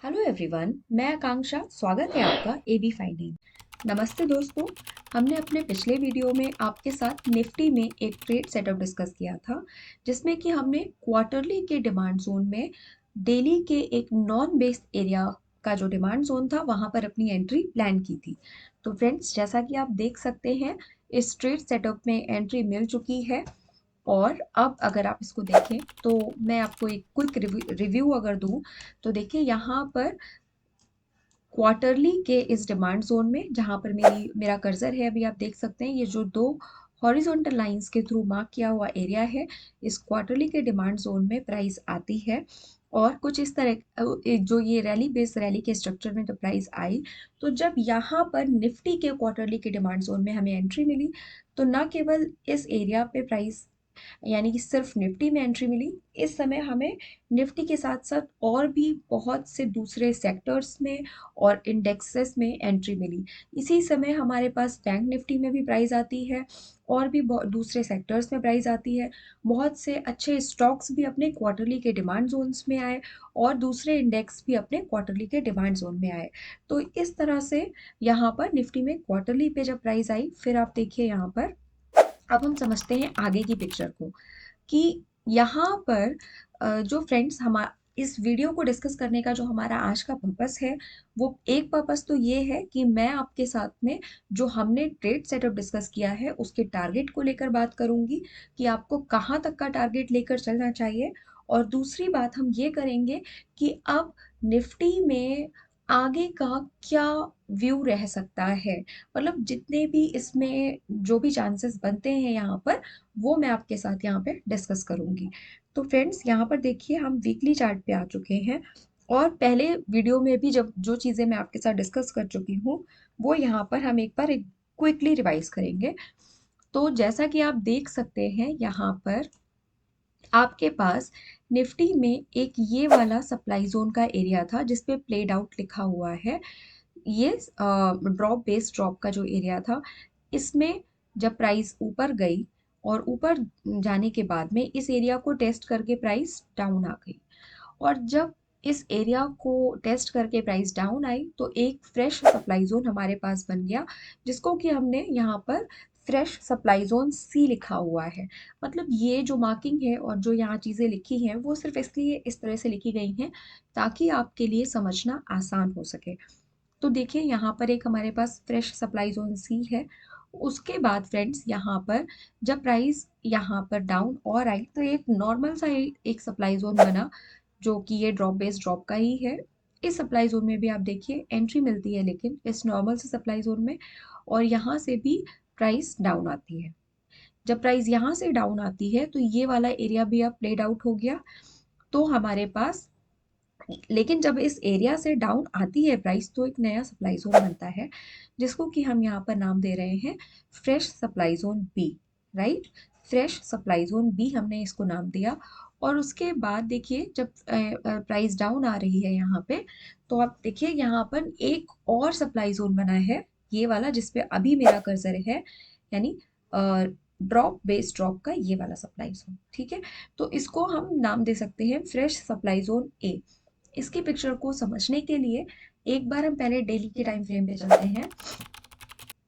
Hello everyone, मैं आकांक्षा। स्वागत है आपका एबी फाइंडिंग। नमस्ते दोस्तों। हमने अपने पिछले वीडियो में आपके साथ निफ्टी में एक ट्रेड सेटअप डिस्कस किया था, जिसमें कि हमने क्वार्टरली के डिमांड जोन में डेली के एक नॉन बेस्ड एरिया का जो डिमांड जोन था वहां पर अपनी एंट्री प्लान की थी। तो फ्रेंड्स, जैसा कि आप देख सकते हैं, इस ट्रेड सेटअप में एंट्री मिल चुकी है। और अब अगर आप इसको देखें तो मैं आपको एक क्विक रिव्यू अगर दूं तो देखिए यहाँ पर क्वार्टरली के इस डिमांड जोन में जहां पर मेरा कर्सर है, अभी आप देख सकते हैं ये जो दो हॉरिजॉन्टल लाइंस के थ्रू मार्क किया हुआ एरिया है, इस क्वार्टरली के डिमांड जोन में प्राइस आती है। और कुछ इस तरह जो ये रैली बेस्ड रैली के स्ट्रक्चर में जब प्राइस आई, तो जब यहाँ पर निफ्टी के क्वार्टरली के डिमांड जोन में हमें एंट्री मिली, तो न केवल इस एरिया पे प्राइस यानी कि सिर्फ निफ्टी में एंट्री मिली, इस समय हमें निफ्टी के साथ साथ और भी बहुत से दूसरे सेक्टर्स में और इंडेक्सेस में एंट्री मिली। इसी समय हमारे पास बैंक निफ्टी में भी प्राइस आती है और भी दूसरे सेक्टर्स में प्राइस आती है। बहुत से अच्छे स्टॉक्स भी अपने क्वार्टरली के डिमांड जोन्स में आए और दूसरे इंडेक्स भी अपने क्वार्टरली के डिमांड जोन में आए। तो इस तरह से यहाँ पर निफ्टी में क्वार्टरली पे जब प्राइस आई, फिर आप देखिए यहाँ पर अब हम समझते हैं आगे की पिक्चर को कि यहाँ पर जो फ्रेंड्स हम इस वीडियो को डिस्कस करने का जो हमारा आज का पर्पस है, वो एक पर्पस तो ये है कि मैं आपके साथ में जो हमने ट्रेड सेटअप डिस्कस किया है उसके टारगेट को लेकर बात करूंगी कि आपको कहाँ तक का टारगेट लेकर चलना चाहिए। और दूसरी बात हम ये करेंगे कि अब निफ्टी में आगे का क्या व्यू रह सकता है, मतलब जितने भी इसमें जो भी चांसेस बनते हैं यहाँ पर, वो मैं आपके साथ यहाँ पे डिस्कस करूंगी। तो फ्रेंड्स, यहाँ पर देखिए हम वीकली चार्ट पे आ चुके हैं और पहले वीडियो में भी जब जो चीज़ें मैं आपके साथ डिस्कस कर चुकी हूँ, वो यहाँ पर हम एक बार क्विकली रिवाइज करेंगे। तो जैसा कि आप देख सकते हैं, यहाँ पर आपके पास निफ्टी में एक ये वाला सप्लाई जोन का एरिया था जिसपे प्लेड आउट लिखा हुआ है। ये ड्रॉप बेस्ड ड्रॉप का जो एरिया था, इसमें जब प्राइस ऊपर गई और ऊपर जाने के बाद में इस एरिया को टेस्ट करके प्राइस डाउन आ गई। और जब इस एरिया को टेस्ट करके प्राइस डाउन आई, तो एक फ्रेश सप्लाई जोन हमारे पास बन गया, जिसको कि हमने यहाँ पर फ्रेश सप्लाई जोन सी लिखा हुआ है। मतलब ये जो मार्किंग है और जो यहाँ चीज़ें लिखी हैं, वो सिर्फ इसलिए इस तरह से लिखी गई हैं ताकि आपके लिए समझना आसान हो सके। तो देखिए यहाँ पर एक हमारे पास फ्रेश सप्लाई जोन सी है। उसके बाद फ्रेंड्स, यहाँ पर जब प्राइस यहाँ पर डाउन और आई, तो एक नॉर्मल सा एक सप्लाई जोन बना, जो कि ये ड्रॉप बेस्ड ड्रॉप का ही है। इस सप्लाई जोन में भी आप देखिए एंट्री मिलती है, लेकिन इस नॉर्मल से सप्लाई जोन में, और यहाँ से भी प्राइस डाउन आती है। जब प्राइस यहाँ से डाउन आती है तो ये वाला एरिया भी अब प्लेड आउट हो गया। तो हमारे पास, लेकिन जब इस एरिया से डाउन आती है प्राइस, तो एक नया सप्लाई जोन बनता है, जिसको कि हम यहाँ पर नाम दे रहे हैं fresh supply zone B. Right, fresh supply zone B हमने इसको नाम दिया। और उसके बाद देखिए जब प्राइस डाउन आ रही है यहाँ पे, तो आप देखिए यहाँ पर एक और सप्लाई जोन बना है, ये वाला जिसपे अभी मेरा कर्सर है, यानी ड्रॉप बेस्ड ड्रॉप का ये वाला सप्लाई जोन। ठीक है, तो इसको हम नाम दे सकते हैं फ्रेश सप्लाई जोन ए। इसकी पिक्चर को समझने के लिए एक बार हम पहले डेली के टाइम फ्रेम पे चलते हैं।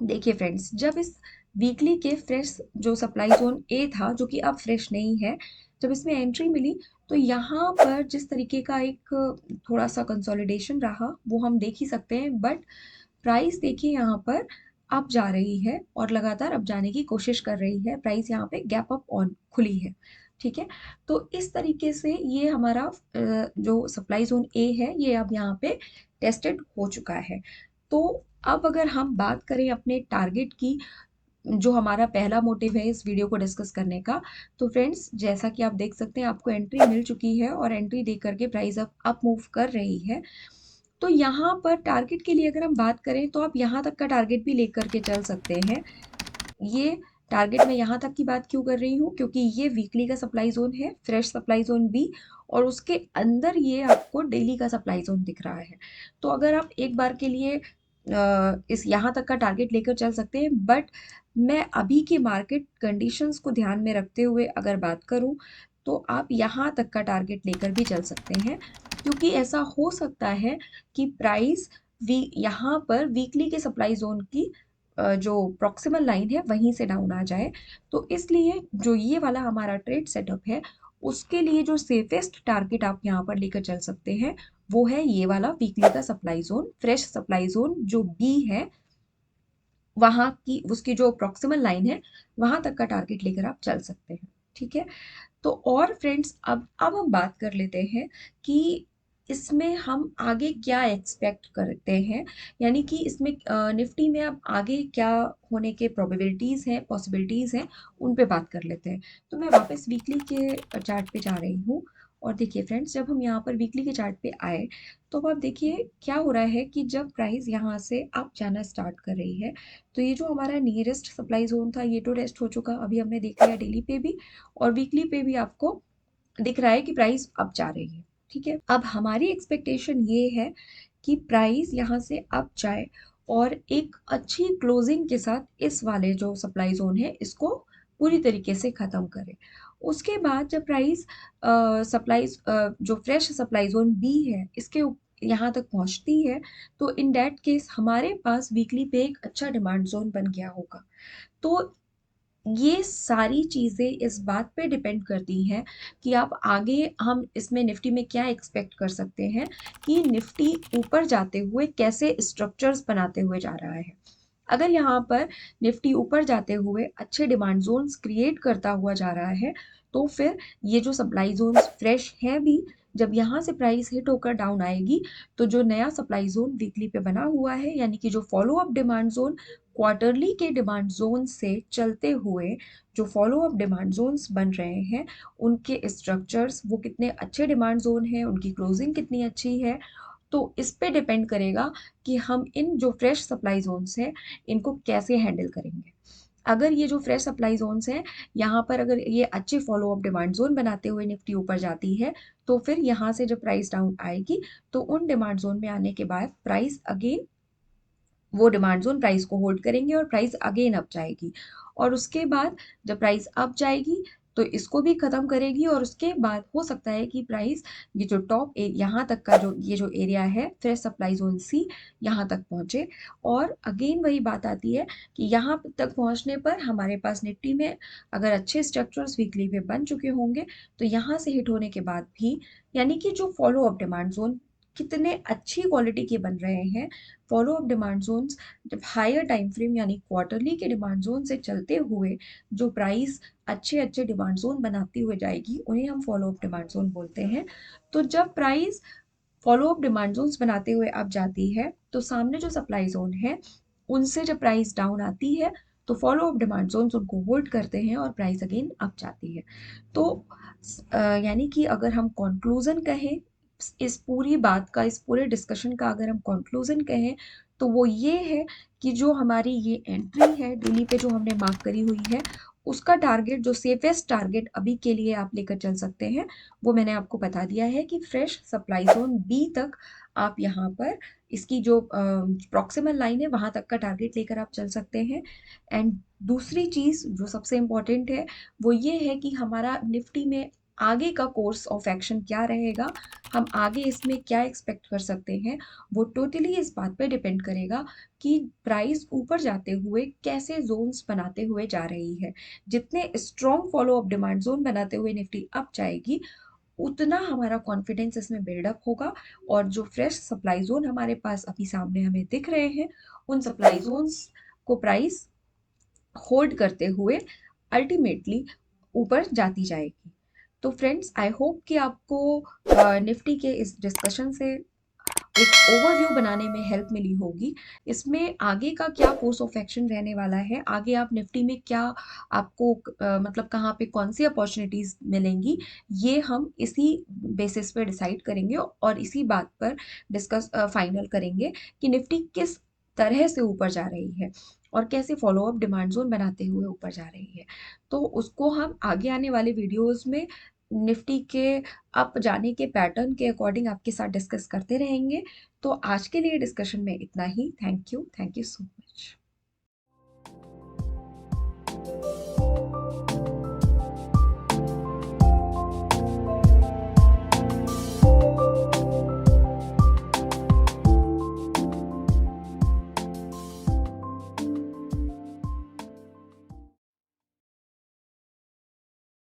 देखिए फ्रेंड्स, जब इस वीकली के फ्रेश जो सप्लाई जोन ए था, जो कि अब फ्रेश नहीं है, जब इसमें एंट्री मिली, तो यहाँ पर जिस तरीके का एक थोड़ा सा कंसोलिडेशन रहा वो हम देख ही सकते हैं। बट प्राइस देखिए यहाँ पर अप जा रही है और लगातार अप जाने की कोशिश कर रही है। प्राइस यहाँ पे गैप अप ऑन खुली है। ठीक है, तो इस तरीके से ये हमारा जो सप्लाई जोन ए है, ये अब यहाँ पे टेस्टेड हो चुका है। तो अब अगर हम बात करें अपने टारगेट की, जो हमारा पहला मोटिव है इस वीडियो को डिस्कस करने का, तो फ्रेंड्स जैसा कि आप देख सकते हैं, आपको एंट्री मिल चुकी है और एंट्री दे करके प्राइस अप मूव कर रही है। तो यहाँ पर टारगेट के लिए अगर हम बात करें, तो आप यहाँ तक का टारगेट भी लेकर के चल सकते हैं। ये टारगेट मैं यहाँ तक की बात क्यों कर रही हूँ, क्योंकि ये वीकली का सप्लाई जोन है, फ्रेश सप्लाई जोन बी, और उसके अंदर ये आपको डेली का सप्लाई जोन दिख रहा है। तो अगर आप एक बार के लिए इस यहाँ तक का टारगेट लेकर चल सकते हैं। बट मैं अभी की मार्केट कंडीशंस को ध्यान में रखते हुए अगर बात करूँ, तो आप यहाँ तक का टारगेट लेकर भी चल सकते हैं, क्योंकि ऐसा हो सकता है कि प्राइस यहाँ पर वीकली के सप्लाई जोन की जो प्रॉक्सिमल लाइन है वहीं से डाउन आ जाए। तो इसलिए जो ये वाला हमारा ट्रेड सेटअप है, उसके लिए जो सेफेस्ट टारगेट आप यहाँ पर लेकर चल सकते हैं वो है ये वाला वीकली का supply zone, fresh supply zone जो बी है, वहां की उसकी जो प्रॉक्सिमल लाइन है वहां तक का टारगेट लेकर आप चल सकते हैं। ठीक है। तो और फ्रेंड्स, अब हम बात कर लेते हैं कि इसमें हम आगे क्या एक्सपेक्ट करते हैं, यानी कि इसमें निफ्टी में अब आगे क्या होने के प्रोबेबिलिटीज हैं, पॉसिबिलिटीज हैं, उन पे बात कर लेते हैं। तो मैं वापस वीकली के चार्ट पे जा रही हूँ। और देखिए फ्रेंड्स, जब हम यहाँ पर वीकली के चार्ट पे आए तो अब आप देखिए क्या हो रहा है कि जब प्राइस यहाँ से अप जाना स्टार्ट कर रही है, तो ये जो हमारा नियरेस्ट सप्लाई जोन था ये तो रेस्ट हो चुका, अभी हमने देख लिया डेली पे भी, और वीकली पे भी आपको दिख रहा है कि प्राइस अप जा रही है। ठीक है। अब हमारी एक्सपेक्टेशन ये है कि प्राइस यहाँ से अप जाए और एक अच्छी क्लोजिंग के साथ इस वाले जो सप्लाई जोन है इसको पूरी तरीके से ख़त्म करे। उसके बाद जब प्राइस सप्लाई जो फ्रेश सप्लाई जोन बी है इसके यहाँ तक पहुँचती है, तो इन दैट केस हमारे पास वीकली पे एक अच्छा डिमांड जोन बन गया होगा। तो ये सारी चीज़ें इस बात पे डिपेंड करती हैं कि आप आगे हम इसमें निफ्टी में क्या एक्सपेक्ट कर सकते हैं कि निफ्टी ऊपर जाते हुए कैसे स्ट्रक्चर्स बनाते हुए जा रहा है। अगर यहाँ पर निफ्टी ऊपर जाते हुए अच्छे डिमांड जोन्स क्रिएट करता हुआ जा रहा है, तो फिर ये जो सप्लाई जोन्स फ्रेश हैं भी, जब यहाँ से प्राइस हिट होकर डाउन आएगी तो जो नया सप्लाई जोन वीकली पे बना हुआ है, यानी कि जो follow up demand zone quarterly के डिमांड जोन से चलते हुए जो फॉलो अप डिमांड जोन्स बन रहे हैं, उनके स्ट्रक्चर्स वो कितने अच्छे डिमांड जोन हैं, उनकी क्लोजिंग कितनी अच्छी है, तो इस पे डिपेंड करेगा कि हम इन जो फ्रेश सप्लाई जोन्स हैं इनको कैसे हैंडल करेंगे। अगर ये जो फ्रेश सप्लाई जोन्स हैं यहाँ पर अगर ये अच्छे फॉलो अप डिमांड जोन बनाते हुए निफ्टी ऊपर जाती है, तो फिर यहाँ से जब प्राइस डाउन आएगी तो उन डिमांड जोन में आने के बाद प्राइस अगेन वो डिमांड जोन प्राइस को होल्ड करेंगे और प्राइस अगेन अप जाएगी, और उसके बाद जब प्राइस अप जाएगी तो इसको भी खत्म करेगी, और उसके बाद हो सकता है कि प्राइस ये जो टॉप यहाँ तक का जो ये जो एरिया है फ्रेश सप्लाई जोन सी, यहाँ तक पहुँचे। और अगेन वही बात आती है कि यहाँ तक पहुँचने पर हमारे पास निफ्टी में अगर अच्छे स्ट्रक्चर्स वीकली पे बन चुके होंगे तो यहाँ से हिट होने के बाद भी, यानी कि जो फॉलो अप डिमांड जोन कितने अच्छी क्वालिटी के बन रहे हैं, फॉलो अप डिमांड जोन्स जब हायर टाइम फ्रेम यानी क्वार्टरली के डिमांड जोन से चलते हुए जो प्राइस अच्छे अच्छे डिमांड जोन बनाती हुए जाएगी उन्हें हम फॉलो अप डिमांड जोन बोलते हैं। तो जब price follow up demand zones बनाते हुए अब जाती है तो सामने जो सप्लाई जोन है उनसे जब प्राइस डाउन आती है तो फॉलो अप डिमांड जोन्स उनको होल्ड करते हैं और प्राइस अगेन अप जाती है। तो यानी कि अगर हम कंक्लूजन कहें इस पूरी बात का, इस पूरे डिस्कशन का अगर हम कंक्लूजन कहें तो वो ये है कि जो हमारी ये एंट्री है डेली पे जो हमने मार्क करी हुई है, उसका टारगेट जो सेफेस्ट टारगेट अभी के लिए आप लेकर चल सकते हैं वो मैंने आपको बता दिया है कि फ्रेश सप्लाई जोन बी तक आप यहाँ पर इसकी जो प्रॉक्सिमल लाइन है वहां तक का टारगेट लेकर आप चल सकते हैं। एंड दूसरी चीज़ जो सबसे इम्पोर्टेंट है वो ये है कि हमारा निफ्टी में आगे का कोर्स ऑफ एक्शन क्या रहेगा, हम आगे इसमें क्या एक्सपेक्ट कर सकते हैं, वो टोटली इस बात पे डिपेंड करेगा कि प्राइस ऊपर जाते हुए कैसे जोन्स बनाते हुए जा रही है। जितने strong follow up demand zone बनाते हुए निफ्टी अप जाएगी, उतना हमारा कॉन्फिडेंस इसमें बिल्डअप होगा, और जो फ्रेश सप्लाई जोन हमारे पास अभी सामने हमें दिख रहे हैं उन सप्लाई जोन्स को प्राइस होल्ड करते हुए अल्टीमेटली ऊपर जाती जाएगी। तो फ्रेंड्स, आई होप कि आपको निफ्टी के इस डिस्कशन से एक ओवरव्यू बनाने में हेल्प मिली होगी। इसमें आगे का क्या कोर्स ऑफ एक्शन रहने वाला है, आगे आप निफ्टी में क्या आपको मतलब कहाँ पे कौन सी अपॉर्चुनिटीज मिलेंगी, ये हम इसी बेसिस पे डिसाइड करेंगे और इसी बात पर डिस्कस फाइनल करेंगे कि निफ्टी किस तरह से ऊपर जा रही है और कैसे फॉलो अप डिमांड जोन बनाते हुए ऊपर जा रही है। तो उसको हम आगे आने वाले वीडियोस में निफ्टी के अप जाने के पैटर्न के अकॉर्डिंग आपके साथ डिस्कस करते रहेंगे। तो आज के लिए डिस्कशन में इतना ही। Thank you so much.